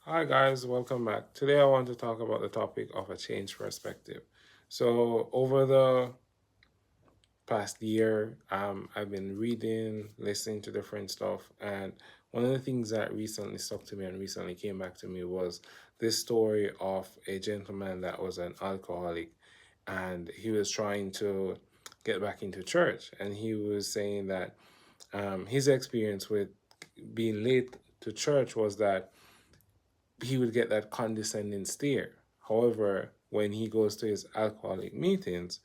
Hi guys, welcome back. Today I want to talk about the topic of a change perspective. So over the past year, I've been reading, listening to different stuff, and one of the things that recently stuck to me and recently came back to me was this story of a gentleman that was an alcoholic, and he was trying to get back into church, and he was saying that his experience with being late to church was that he would get that condescending stare. However, when he goes to his alcoholic meetings,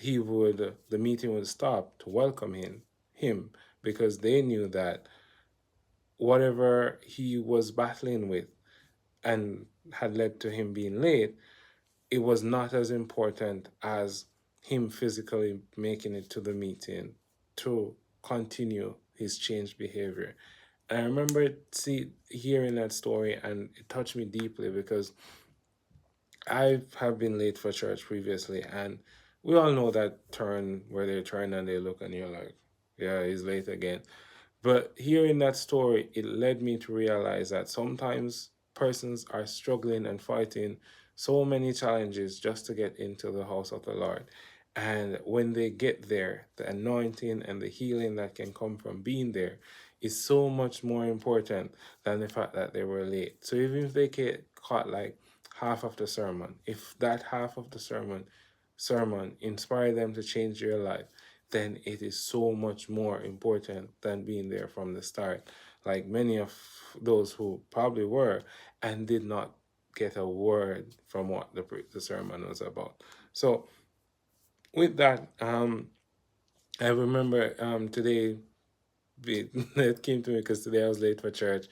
the meeting would stop to welcome him because they knew that whatever he was battling with and had led to him being late, it was not as important as him physically making it to the meeting to continue his changed behavior. And I remember hearing that story, and it touched me deeply because I have been late for church previously, and we all know that turn where they turn and they look, and you're like, yeah, he's late again. But hearing that story, it led me to realize that sometimes persons are struggling and fighting so many challenges just to get into the house of the Lord. And when they get there, the anointing and the healing that can come from being there is so much more important than the fact that they were late. So even if they get caught like half of the sermon, if that half of the sermon inspire them to change their life, then it is so much more important than being there from the start. Like many of those who probably were and did not get a word from what the sermon was about. So with that, I remember today it came to me because today I was late for church,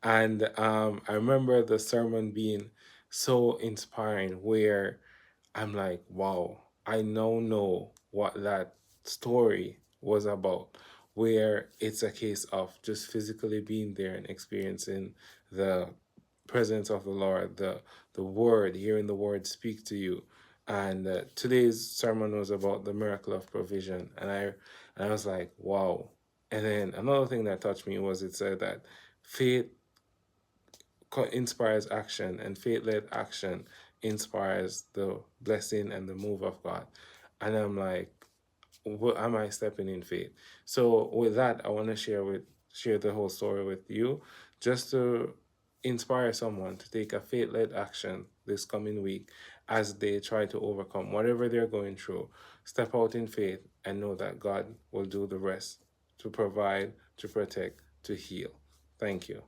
and I remember the sermon being so inspiring where I'm like, wow, I now know what that story was about, where it's a case of just physically being there and experiencing the presence of the Lord, the word, hearing the word speak to you. And today's sermon was about the miracle of provision, and I was like, wow. And then another thing that touched me was it said that faith inspires action, and faith-led action inspires the blessing and the move of God. And I'm like, what am I stepping in faith? So with that, I want to share the whole story with you, just to inspire someone to take a faith-led action this coming week as they try to overcome whatever they're going through. Step out in faith and know that God will do the rest to provide, to protect, to heal. Thank you.